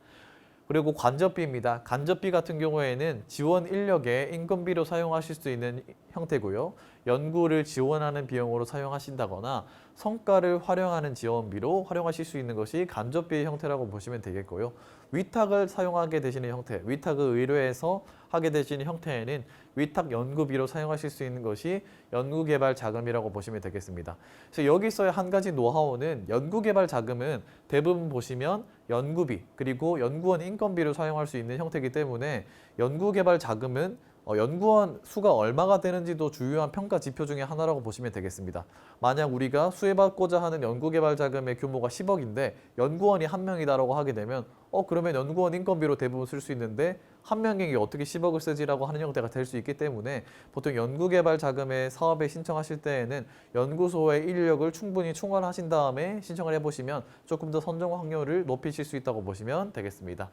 그리고 간접비입니다. 간접비 같은 경우에는 지원 인력의 인건비로 사용하실 수 있는 형태고요. 연구를 지원하는 비용으로 사용하신다거나 성과를 활용하는 지원비로 활용하실 수 있는 것이 간접비의 형태라고 보시면 되겠고요. 위탁을 사용하게 되시는 형태, 위탁을 의뢰해서 하게 되시는 형태에는 위탁 연구비로 사용하실 수 있는 것이 연구개발 자금이라고 보시면 되겠습니다. 그래서 여기서의 한 가지 노하우는 연구개발 자금은 대부분 보시면 연구비 그리고 연구원 인건비로 사용할 수 있는 형태이기 때문에 연구개발 자금은 연구원 수가 얼마가 되는지도 주요한 평가 지표 중에 하나라고 보시면 되겠습니다. 만약 우리가 수혜받고자 하는 연구개발 자금의 규모가 10억인데 연구원이 한 명이다라고 하게 되면 그러면 연구원 인건비로 대부분 쓸 수 있는데 한 명이 어떻게 10억을 쓰지라고 하는 형태가 될 수 있기 때문에 보통 연구개발 자금의 사업에 신청하실 때에는 연구소의 인력을 충분히 충원하신 다음에 신청을 해보시면 조금 더 선정 확률을 높이실 수 있다고 보시면 되겠습니다.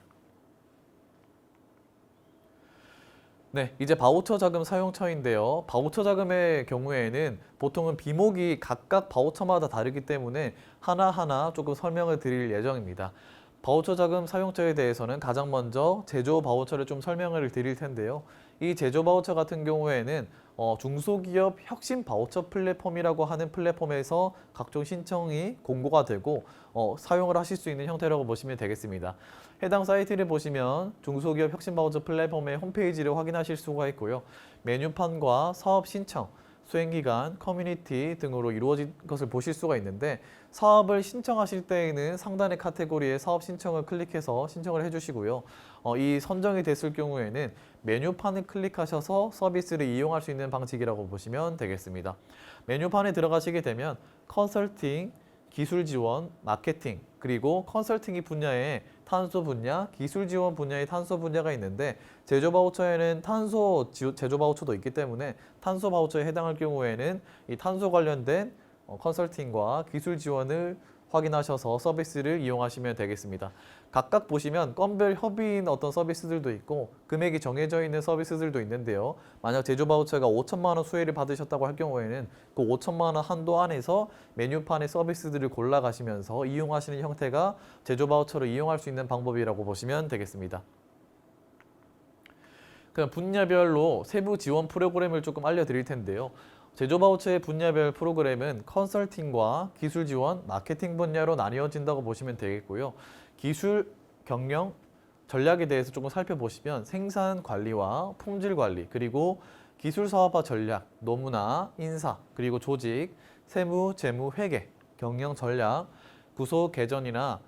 네, 이제 바우처 자금 사용처인데요. 바우처 자금의 경우에는 보통은 비목이 각각 바우처마다 다르기 때문에 하나하나 조금 설명을 드릴 예정입니다. 바우처 자금 사용처에 대해서는 가장 먼저 제조 바우처를 좀 설명을 드릴 텐데요. 이 제조 바우처 같은 경우에는 중소기업 혁신 바우처 플랫폼이라고 하는 플랫폼에서 각종 신청이 공고가 되고 사용을 하실 수 있는 형태라고 보시면 되겠습니다. 해당 사이트를 보시면 중소기업 혁신 바우처 플랫폼의 홈페이지를 확인하실 수가 있고요. 메뉴판과 사업 신청, 수행기간, 커뮤니티 등으로 이루어진 것을 보실 수가 있는데 사업을 신청하실 때에는 상단의 카테고리에 사업 신청을 클릭해서 신청을 해주시고요. 이 선정이 됐을 경우에는 메뉴판을 클릭하셔서 서비스를 이용할 수 있는 방식이라고 보시면 되겠습니다. 메뉴판에 들어가시게 되면 컨설팅, 기술 지원, 마케팅, 그리고 컨설팅이 분야에 탄소 분야, 기술 지원 분야의 탄소 분야가 있는데 제조 바우처에는 탄소 제조 바우처도 있기 때문에 탄소 바우처에 해당할 경우에는 이 탄소 관련된 컨설팅과 기술 지원을 확인하셔서 서비스를 이용하시면 되겠습니다. 각각 보시면 건별 협의인 어떤 서비스들도 있고 금액이 정해져 있는 서비스들도 있는데요. 만약 제조 바우처가 5천만 원 수혜를 받으셨다고 할 경우에는 그 5천만 원 한도 안에서 메뉴판의 서비스들을 골라가시면서 이용하시는 형태가 제조 바우처를 이용할 수 있는 방법이라고 보시면 되겠습니다. 그럼 분야별로 세부 지원 프로그램을 조금 알려드릴 텐데요. 제조 바우처의 분야별 프로그램은 컨설팅과 기술 지원, 마케팅 분야로 나뉘어진다고 보시면 되겠고요. 기술, 경영, 전략에 대해서 조금 살펴보시면 생산 관리와 품질 관리, 그리고 기술 사업화 전략, 노무나, 인사, 그리고 조직, 세무, 재무, 회계, 경영 전략, 부서 개전이나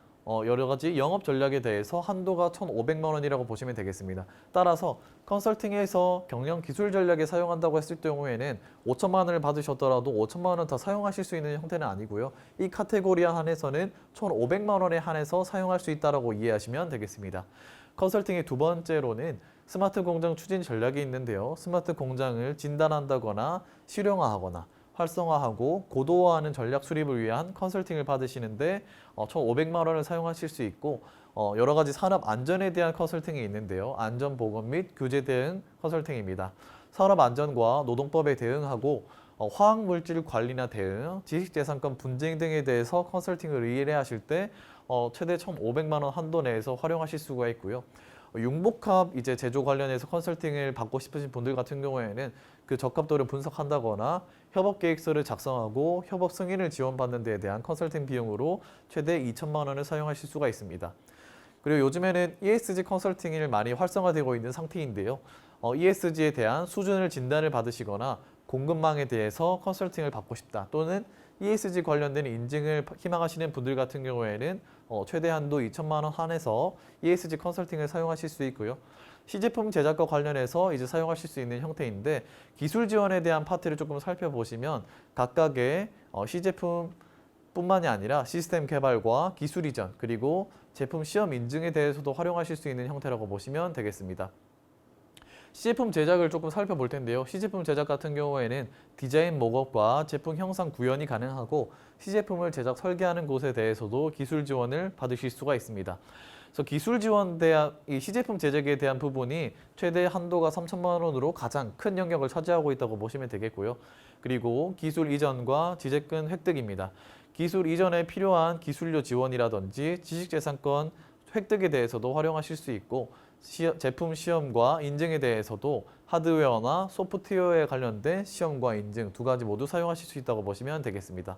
여러 가지 영업 전략에 대해서 한도가 1,500만 원이라고 보시면 되겠습니다. 따라서 컨설팅에서 경영 기술 전략에 사용한다고 했을 경우에는 5천만 원을 받으셨더라도 5천만 원 다 사용하실 수 있는 형태는 아니고요. 이 카테고리에 한해서는 1,500만 원에 한해서 사용할 수 있다고 이해하시면 되겠습니다. 컨설팅의 두 번째로는 스마트 공장 추진 전략이 있는데요. 스마트 공장을 진단한다거나 실용화하거나 활성화하고 고도화하는 전략 수립을 위한 컨설팅을 받으시는데 1,500만 원을 사용하실 수 있고 여러 가지 산업 안전에 대한 컨설팅이 있는데요. 안전보건 및 규제 대응 컨설팅입니다. 산업 안전과 노동법에 대응하고 화학물질 관리나 대응, 지식재산권 분쟁 등에 대해서 컨설팅을 의뢰하실 때 최대 1,500만 원 한도 내에서 활용하실 수가 있고요. 융복합 이제 제조 관련해서 컨설팅을 받고 싶으신 분들 같은 경우에는 그 적합도를 분석한다거나 협업 계획서를 작성하고 협업 승인을 지원받는 데에 대한 컨설팅 비용으로 최대 2천만 원을 사용하실 수가 있습니다. 그리고 요즘에는 ESG 컨설팅이 많이 활성화되고 있는 상태인데요. ESG에 대한 수준을 진단을 받으시거나 공급망에 대해서 컨설팅을 받고 싶다 또는 ESG 관련된 인증을 희망하시는 분들 같은 경우에는 최대 한도 2천만 원 한해서 ESG 컨설팅을 사용하실 수 있고요. 시제품 제작과 관련해서 이제 사용하실 수 있는 형태인데 기술 지원에 대한 파트를 조금 살펴보시면 각각의 시제품뿐만이 아니라 시스템 개발과 기술 이전 그리고 제품 시험 인증에 대해서도 활용하실 수 있는 형태라고 보시면 되겠습니다. 시제품 제작을 조금 살펴볼 텐데요. 시제품 제작 같은 경우에는 디자인 목업과 제품 형상 구현이 가능하고 시제품을 제작 설계하는 곳에 대해서도 기술 지원을 받으실 수가 있습니다. 그래서 기술 지원 대한 이 시제품 제작에 대한 부분이 최대 한도가 3천만 원으로 가장 큰 영역을 차지하고 있다고 보시면 되겠고요. 그리고 기술 이전과 지재권 획득입니다. 기술 이전에 필요한 기술료 지원이라든지 지식재산권 획득에 대해서도 활용하실 수 있고 제품 시험과 인증에 대해서도 하드웨어나 소프트웨어에 관련된 시험과 인증 두 가지 모두 사용하실 수 있다고 보시면 되겠습니다.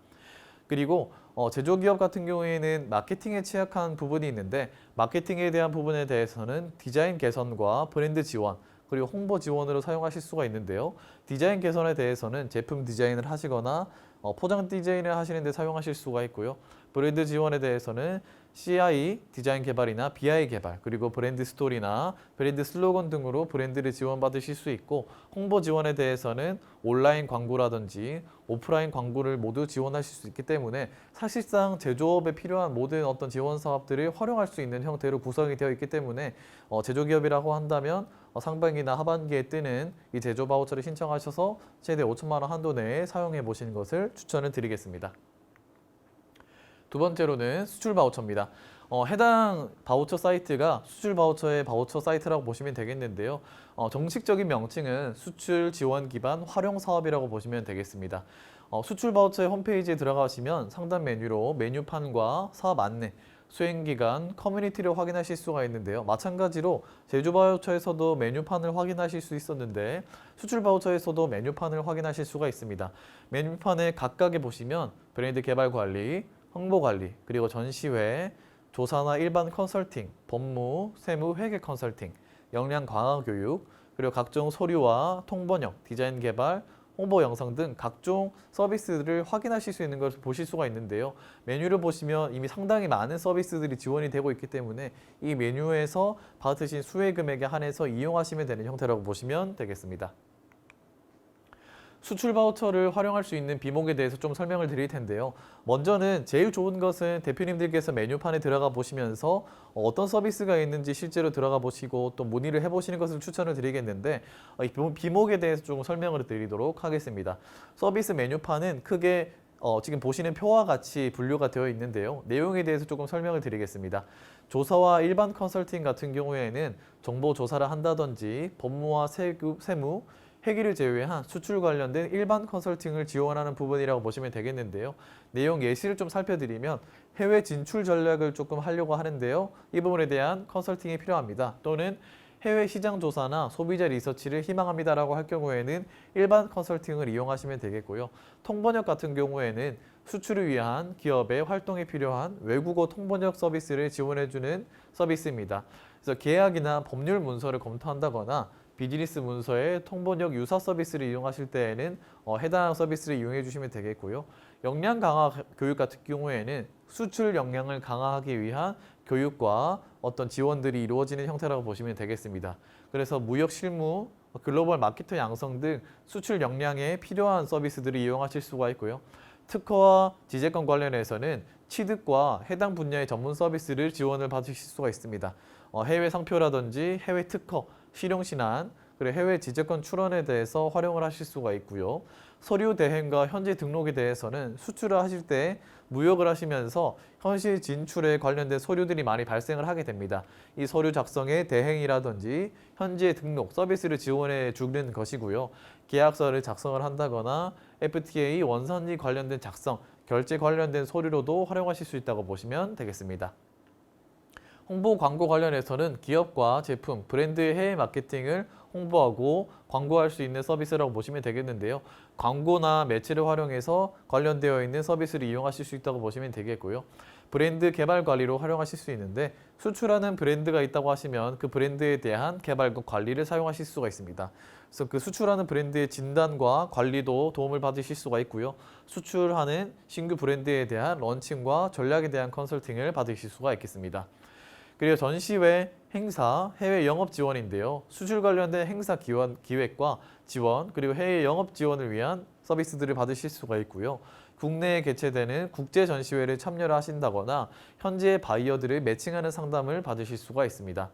그리고 제조기업 같은 경우에는 마케팅에 취약한 부분이 있는데 마케팅에 대한 부분에 대해서는 디자인 개선과 브랜드 지원 그리고 홍보 지원으로 사용하실 수가 있는데요. 디자인 개선에 대해서는 제품 디자인을 하시거나 포장 디자인을 하시는 데 사용하실 수가 있고요. 브랜드 지원에 대해서는 CI 디자인 개발이나 BI 개발 그리고 브랜드 스토리나 브랜드 슬로건 등으로 브랜드를 지원받으실 수 있고 홍보 지원에 대해서는 온라인 광고라든지 오프라인 광고를 모두 지원하실 수 있기 때문에 사실상 제조업에 필요한 모든 어떤 지원 사업들을 활용할 수 있는 형태로 구성이 되어 있기 때문에 제조기업이라고 한다면 상반기나 하반기에 뜨는 이 제조 바우처를 신청하셔서 최대 5천만 원 한도 내에 사용해 보시는 것을 추천을 드리겠습니다. 두 번째로는 수출 바우처입니다. 해당 바우처 사이트가 수출 바우처의 바우처 사이트라고 보시면 되겠는데요. 정식적인 명칭은 수출 지원 기반 활용 사업이라고 보시면 되겠습니다. 수출 바우처의 홈페이지에 들어가시면 상단 메뉴로 메뉴판과 사업 안내, 수행기간, 커뮤니티를 확인하실 수가 있는데요. 마찬가지로 제조 바우처에서도 메뉴판을 확인하실 수 있었는데 수출 바우처에서도 메뉴판을 확인하실 수가 있습니다. 메뉴판에 각각에 보시면 브랜드 개발 관리, 홍보 관리, 그리고 전시회, 조사나 일반 컨설팅, 법무, 세무, 회계 컨설팅, 역량 강화 교육, 그리고 각종 서류와 통번역, 디자인 개발, 홍보 영상 등 각종 서비스들을 확인하실 수 있는 것을 보실 수가 있는데요. 메뉴를 보시면 이미 상당히 많은 서비스들이 지원이 되고 있기 때문에 이 메뉴에서 받으신 수혜 금액에 한해서 이용하시면 되는 형태라고 보시면 되겠습니다. 수출 바우처를 활용할 수 있는 비목에 대해서 좀 설명을 드릴 텐데요. 먼저는 제일 좋은 것은 대표님들께서 메뉴판에 들어가 보시면서 어떤 서비스가 있는지 실제로 들어가 보시고 또 문의를 해보시는 것을 추천을 드리겠는데 이 비목에 대해서 좀 설명을 드리도록 하겠습니다. 서비스 메뉴판은 크게 지금 보시는 표와 같이 분류가 되어 있는데요. 내용에 대해서 조금 설명을 드리겠습니다. 조사와 일반 컨설팅 같은 경우에는 정보 조사를 한다든지 법무와 세무, 회계를 제외한 수출 관련된 일반 컨설팅을 지원하는 부분이라고 보시면 되겠는데요. 내용 예시를 좀 살펴드리면 해외 진출 전략을 조금 하려고 하는데요. 이 부분에 대한 컨설팅이 필요합니다. 또는 해외 시장 조사나 소비자 리서치를 희망합니다라고 할 경우에는 일반 컨설팅을 이용하시면 되겠고요. 통번역 같은 경우에는 수출을 위한 기업의 활동에 필요한 외국어 통번역 서비스를 지원해주는 서비스입니다. 그래서 계약이나 법률 문서를 검토한다거나 비즈니스 문서의 통번역 유사 서비스를 이용하실 때에는 해당 서비스를 이용해 주시면 되겠고요. 역량 강화 교육 같은 경우에는 수출 역량을 강화하기 위한 교육과 어떤 지원들이 이루어지는 형태라고 보시면 되겠습니다. 그래서 무역 실무, 글로벌 마케터 양성 등 수출 역량에 필요한 서비스들을 이용하실 수가 있고요. 특허와 지재권 관련해서는 취득과 해당 분야의 전문 서비스를 지원을 받으실 수가 있습니다. 해외 상표라든지 해외 특허, 실용신안, 그리고 해외 지재권 출원에 대해서 활용을 하실 수가 있고요. 서류 대행과 현지 등록에 대해서는 수출을 하실 때 무역을 하시면서 현실 진출에 관련된 서류들이 많이 발생을 하게 됩니다. 이 서류 작성의 대행이라든지 현지의 등록, 서비스를 지원해 주는 것이고요. 계약서를 작성을 한다거나 FTA 원산지 관련된 작성, 결제 관련된 서류로도 활용하실 수 있다고 보시면 되겠습니다. 홍보 광고 관련해서는 기업과 제품, 브랜드의 해외 마케팅을 홍보하고 광고할 수 있는 서비스라고 보시면 되겠는데요. 광고나 매체를 활용해서 관련되어 있는 서비스를 이용하실 수 있다고 보시면 되겠고요. 브랜드 개발 관리로 활용하실 수 있는데 수출하는 브랜드가 있다고 하시면 그 브랜드에 대한 개발과 관리를 사용하실 수가 있습니다. 그래서 그 수출하는 브랜드의 진단과 관리도 도움을 받으실 수가 있고요. 수출하는 신규 브랜드에 대한 런칭과 전략에 대한 컨설팅을 받으실 수가 있겠습니다. 그리고 전시회, 행사, 해외 영업 지원인데요. 수출 관련된 행사 기획과 지원, 그리고 해외 영업 지원을 위한 서비스들을 받으실 수가 있고요. 국내에 개최되는 국제 전시회를 참여를 하신다거나 현지의 바이어들을 매칭하는 상담을 받으실 수가 있습니다.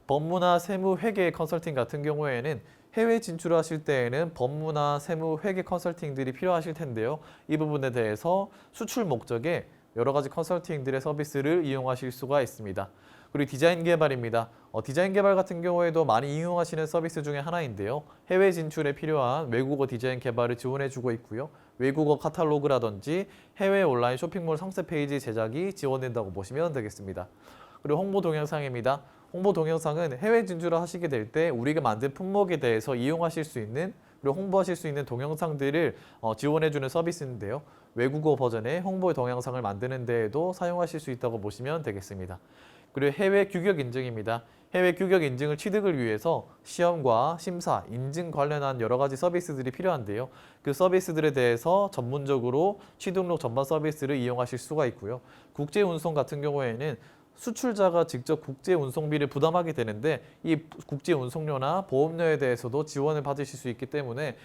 법무나 세무 회계 컨설팅 같은 경우에는 해외 진출하실 때에는 법무나 세무 회계 컨설팅들이 필요하실 텐데요. 이 부분에 대해서 수출 목적의 여러 가지 컨설팅들의 서비스를 이용하실 수가 있습니다. 그리고 디자인 개발입니다. 디자인 개발 같은 경우에도 많이 이용하시는 서비스 중에 하나인데요. 해외 진출에 필요한 외국어 디자인 개발을 지원해주고 있고요. 외국어 카탈로그라든지 해외 온라인 쇼핑몰 상세 페이지 제작이 지원된다고 보시면 되겠습니다. 그리고 홍보 동영상입니다. 홍보 동영상은 해외 진출을 하시게 될 때 우리가 만든 품목에 대해서 이용하실 수 있는 그리고 홍보하실 수 있는 동영상들을 지원해주는 서비스인데요. 외국어 버전의 홍보 동영상을 만드는 데에도 사용하실 수 있다고 보시면 되겠습니다. 그리고 해외 규격 인증입니다. 해외 규격 인증을 취득을 위해서 시험과 심사, 인증 관련한 여러 가지 서비스들이 필요한데요. 그 서비스들에 대해서 전문적으로 취등록 전반 서비스를 이용하실 수가 있고요. 국제 운송 같은 경우에는 수출자가 직접 국제 운송비를 부담하게 되는데 이 국제 운송료나 보험료에 대해서도 지원을 받으실 수 있기 때문에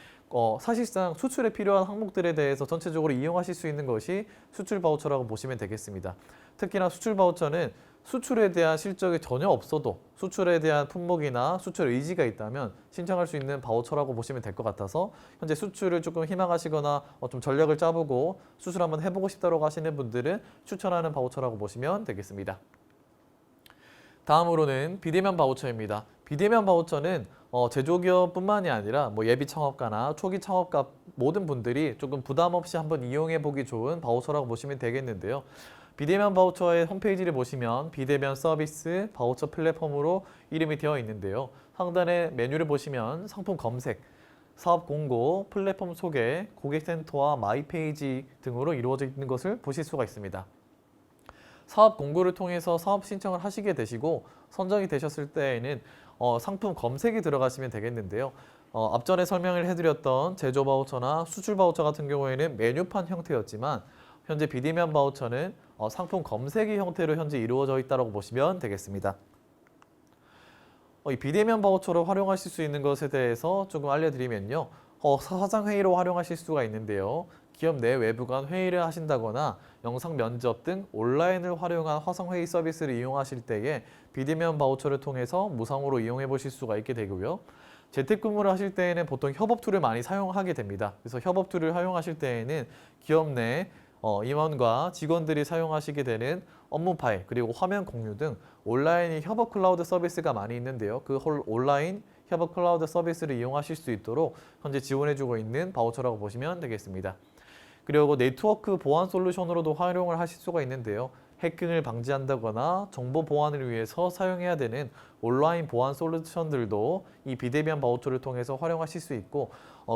사실상 수출에 필요한 항목들에 대해서 전체적으로 이용하실 수 있는 것이 수출 바우처라고 보시면 되겠습니다. 특히나 수출 바우처는 수출에 대한 실적이 전혀 없어도 수출에 대한 품목이나 수출 의지가 있다면 신청할 수 있는 바우처라고 보시면 될 것 같아서 현재 수출을 조금 희망하시거나 좀 전략을 짜보고 수출 한번 해보고 싶다고 하시는 분들은 추천하는 바우처라고 보시면 되겠습니다. 다음으로는 비대면 바우처입니다. 비대면 바우처는 제조기업뿐만이 아니라 예비 창업가나 초기 창업가 모든 분들이 조금 부담 없이 한번 이용해 보기 좋은 바우처라고 보시면 되겠는데요. 비대면 바우처의 홈페이지를 보시면 비대면 서비스 바우처 플랫폼으로 이름이 되어 있는데요. 상단의 메뉴를 보시면 상품 검색, 사업 공고, 플랫폼 소개, 고객센터와 마이페이지 등으로 이루어져 있는 것을 보실 수가 있습니다. 사업 공고를 통해서 사업 신청을 하시게 되시고 선정이 되셨을 때에는 상품 검색이 들어가시면 되겠는데요. 앞전에 설명을 해드렸던 제조 바우처나 수출 바우처 같은 경우에는 메뉴판 형태였지만 현재 비대면 바우처는 상품 검색의 형태로 현재 이루어져 있다고 보시면 되겠습니다. 이 비대면 바우처를 활용하실 수 있는 것에 대해서 조금 알려드리면요. 화상회의로 활용하실 수가 있는데요. 기업 내 외부 간 회의를 하신다거나 영상 면접 등 온라인을 활용한 화상회의 서비스를 이용하실 때에 비대면 바우처를 통해서 무상으로 이용해 보실 수가 있게 되고요. 재택근무를 하실 때에는 보통 협업 툴을 많이 사용하게 됩니다. 그래서 협업 툴을 활용하실 때에는 기업 내 임원과 직원들이 사용하시게 되는 업무 파일 그리고 화면 공유 등 온라인 협업 클라우드 서비스가 많이 있는데요. 그 온라인 협업 클라우드 서비스를 이용하실 수 있도록 현재 지원해주고 있는 바우처라고 보시면 되겠습니다. 그리고 네트워크 보안 솔루션으로도 활용을 하실 수가 있는데요. 해킹을 방지한다거나 정보 보안을 위해서 사용해야 되는 온라인 보안 솔루션들도 이 비대면 바우처를 통해서 활용하실 수 있고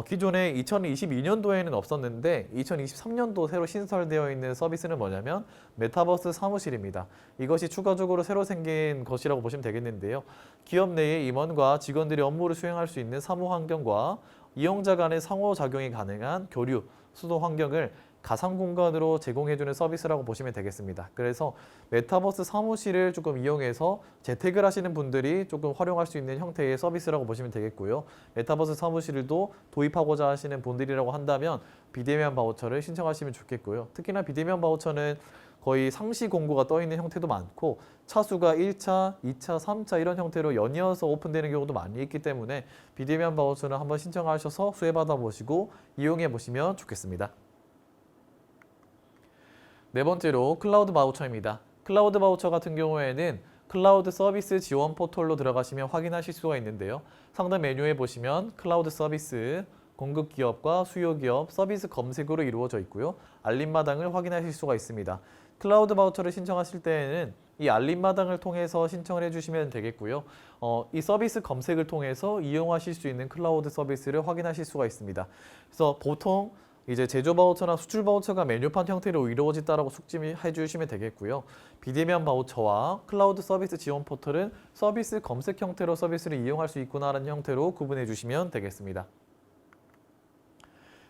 기존에 2022년도에는 없었는데 2023년도 새로 신설되어 있는 서비스는 뭐냐면 메타버스 사무실입니다. 이것이 추가적으로 새로 생긴 것이라고 보시면 되겠는데요. 기업 내의 임원과 직원들이 업무를 수행할 수 있는 사무 환경과 이용자 간의 상호작용이 가능한 교류, 수도 환경을 가상 공간으로 제공해주는 서비스라고 보시면 되겠습니다. 그래서 메타버스 사무실을 조금 이용해서 재택을 하시는 분들이 조금 활용할 수 있는 형태의 서비스라고 보시면 되겠고요. 메타버스 사무실도 도입하고자 하시는 분들이라고 한다면 비대면 바우처를 신청하시면 좋겠고요. 특히나 비대면 바우처는 거의 상시 공고가 떠 있는 형태도 많고 차수가 1차, 2차, 3차 이런 형태로 연이어서 오픈되는 경우도 많이 있기 때문에 비대면 바우처는 한번 신청하셔서 수혜받아 보시고 이용해 보시면 좋겠습니다. 네 번째로 클라우드 바우처입니다. 클라우드 바우처 같은 경우에는 클라우드 서비스 지원 포털로 들어가시면 확인하실 수가 있는데요. 상단 메뉴에 보시면 클라우드 서비스, 공급 기업과 수요 기업 서비스 검색으로 이루어져 있고요. 알림마당을 확인하실 수가 있습니다. 클라우드 바우처를 신청하실 때에는 이 알림마당을 통해서 신청을 해주시면 되겠고요. 이 서비스 검색을 통해서 이용하실 수 있는 클라우드 서비스를 확인하실 수가 있습니다. 그래서 보통 이제 제조 바우처나 수출 바우처가 메뉴판 형태로 이루어진다라고 숙지해 주시면 되겠고요. 비대면 바우처와 클라우드 서비스 지원 포털은 서비스 검색 형태로 서비스를 이용할 수 있구나라는 형태로 구분해 주시면 되겠습니다.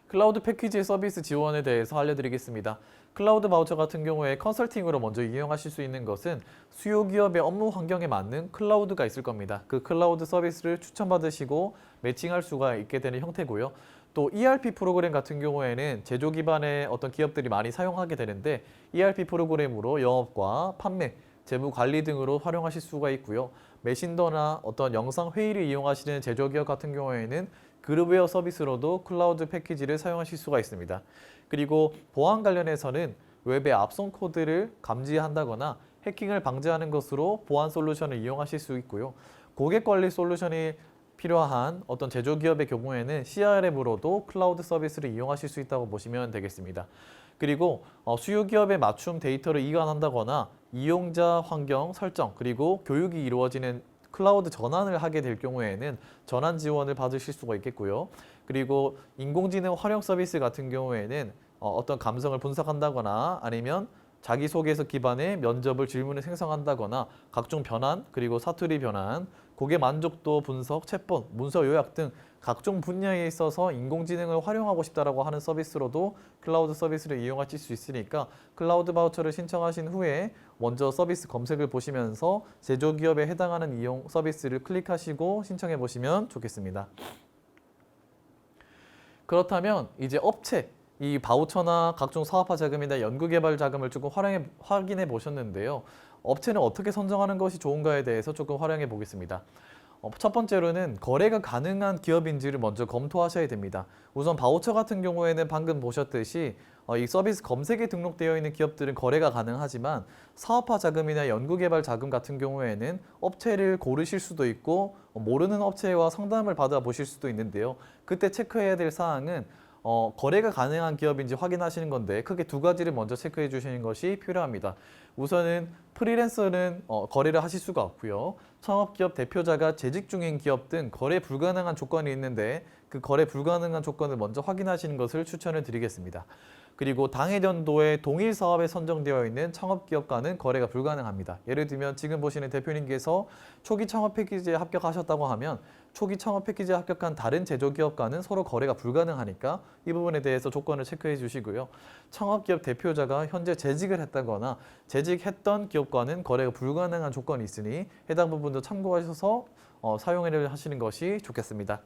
클라우드 패키지 서비스 지원에 대해서 알려드리겠습니다. 클라우드 바우처 같은 경우에 컨설팅으로 먼저 이용하실 수 있는 것은 수요 기업의 업무 환경에 맞는 클라우드가 있을 겁니다. 그 클라우드 서비스를 추천받으시고 매칭할 수가 있게 되는 형태고요. 또 ERP 프로그램 같은 경우에는 제조 기반의 어떤 기업들이 많이 사용하게 되는데 ERP 프로그램으로 영업과 판매, 재무 관리 등으로 활용하실 수가 있고요. 메신더나 어떤 영상 회의를 이용하시는 제조기업 같은 경우에는 그룹웨어 서비스로도 클라우드 패키지를 사용하실 수가 있습니다. 그리고 보안 관련해서는 웹의 앞선 코드를 감지한다거나 해킹을 방지하는 것으로 보안 솔루션을 이용하실 수 있고요. 고객 관리 솔루션이 필요한 어떤 제조기업의 경우에는 CRM으로도 클라우드 서비스를 이용하실 수 있다고 보시면 되겠습니다. 그리고 수요 기업에 맞춤 데이터를 이관한다거나 이용자 환경 설정 그리고 교육이 이루어지는 클라우드 전환을 하게 될 경우에는 전환 지원을 받으실 수가 있겠고요. 그리고 인공지능 활용 서비스 같은 경우에는 어떤 감성을 분석한다거나 아니면 자기소개서 기반의 면접을 질문을 생성한다거나 각종 변환 그리고 사투리 변환, 고객 만족도 분석, 챗봇, 문서 요약 등 각종 분야에 있어서 인공지능을 활용하고 싶다라고 하는 서비스로도 클라우드 서비스를 이용하실 수 있으니까 클라우드 바우처를 신청하신 후에 먼저 서비스 검색을 보시면서 제조기업에 해당하는 이용 서비스를 클릭하시고 신청해 보시면 좋겠습니다. 그렇다면 이제 업체, 이 바우처나 각종 사업화 자금이나 연구개발 자금을 조금 확인해 보셨는데요. 업체는 어떻게 선정하는 것이 좋은가에 대해서 조금 활용해 보겠습니다. 첫 번째로는 거래가 가능한 기업인지를 먼저 검토하셔야 됩니다. 우선 바우처 같은 경우에는 방금 보셨듯이 이 서비스 검색에 등록되어 있는 기업들은 거래가 가능하지만 사업화 자금이나 연구개발 자금 같은 경우에는 업체를 고르실 수도 있고 모르는 업체와 상담을 받아보실 수도 있는데요. 그때 체크해야 될 사항은 거래가 가능한 기업인지 확인하시는 건데 크게 두 가지를 먼저 체크해 주시는 것이 필요합니다. 우선은 프리랜서는 거래를 하실 수가 없고요. 창업기업 대표자가 재직 중인 기업 등 거래 불가능한 조건이 있는데 그 거래 불가능한 조건을 먼저 확인하시는 것을 추천을 드리겠습니다. 그리고 당해 연도에 동일 사업에 선정되어 있는 창업기업과는 거래가 불가능합니다. 예를 들면 지금 보시는 대표님께서 초기 창업 패키지에 합격하셨다고 하면 초기 창업 패키지에 합격한 다른 제조기업과는 서로 거래가 불가능하니까 이 부분에 대해서 조건을 체크해 주시고요. 창업기업 대표자가 현재 재직을 했다거나 재직했던 기업과는 거래가 불가능한 조건이 있으니 해당 부분도 참고하셔서 사용을 하시는 것이 좋겠습니다.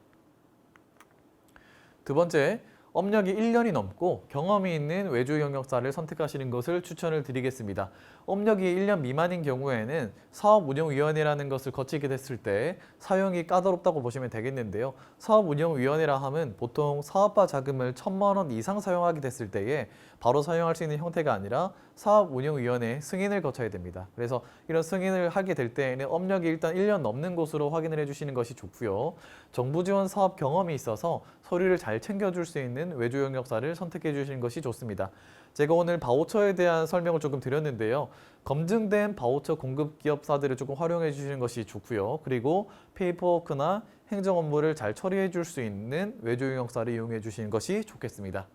두 번째, 업력이 1년이 넘고 경험이 있는 외주 경력자를 선택하시는 것을 추천을 드리겠습니다. 업력이 1년 미만인 경우에는 사업운영위원회라는 것을 거치게 됐을 때 사용이 까다롭다고 보시면 되겠는데요. 사업운영위원회라 함은 보통 사업화 자금을 1,000만 원 이상 사용하게 됐을 때에 바로 사용할 수 있는 형태가 아니라 사업운영위원회 승인을 거쳐야 됩니다. 그래서 이런 승인을 하게 될 때에는 업력이 일단 1년 넘는 곳으로 확인을 해주시는 것이 좋고요. 정부 지원 사업 경험이 있어서 서류를 잘 챙겨줄 수 있는 외주 경력자를 선택해 주시는 것이 좋습니다. 제가 오늘 바우처에 대한 설명을 조금 드렸는데요. 검증된 바우처 공급 기업사들을 조금 활용해 주시는 것이 좋고요. 그리고 페이퍼워크나 행정 업무를 잘 처리해 줄 수 있는 외주 경력자를 이용해 주시는 것이 좋겠습니다.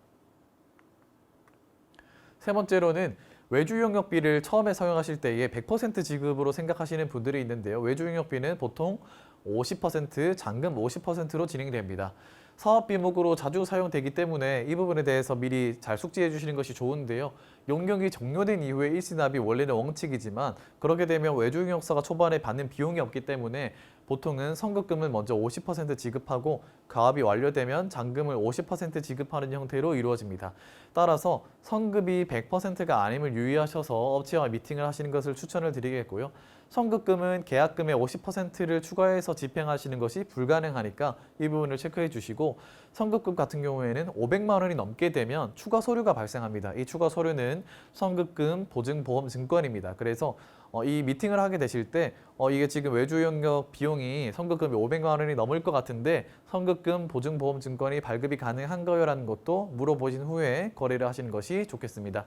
세 번째로는 외주 용역비를 처음에 사용하실 때에 100% 지급으로 생각하시는 분들이 있는데요. 외주 용역비는 보통 50%, 잔금 50%로 진행됩니다. 사업 비목으로 자주 사용되기 때문에 이 부분에 대해서 미리 잘 숙지해 주시는 것이 좋은데요. 용역이 종료된 이후에 일시납이 원래는 원칙이지만 그렇게 되면 외주 용역사가 초반에 받는 비용이 없기 때문에 보통은 선급금을 먼저 50% 지급하고 가압이 완료되면 잔금을 50% 지급하는 형태로 이루어집니다. 따라서 선급이 100%가 아님을 유의하셔서 업체와 미팅을 하시는 것을 추천을 드리겠고요. 선급금은 계약금의 50%를 추가해서 집행하시는 것이 불가능하니까 이 부분을 체크해 주시고 선급금 같은 경우에는 500만 원이 넘게 되면 추가 서류가 발생합니다. 이 추가 서류는 선급금, 보증보험, 증권입니다. 그래서 이 미팅을 하게 되실 때 이게 지금 외주 용역 비용이 선급금이 500만 원이 넘을 것 같은데 선급금, 보증보험, 증권이 발급이 가능한가요? 라는 것도 물어보신 후에 거래를 하시는 것이 좋겠습니다.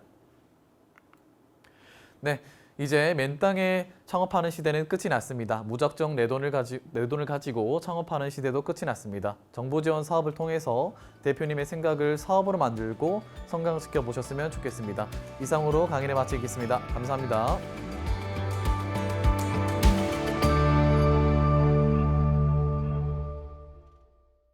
네. 이제 맨 땅에 창업하는 시대는 끝이 났습니다. 무작정 내 돈을 가지고 창업하는 시대도 끝이 났습니다. 정부 지원 사업을 통해서 대표님의 생각을 사업으로 만들고 성장시켜 보셨으면 좋겠습니다. 이상으로 강의를 마치겠습니다. 감사합니다.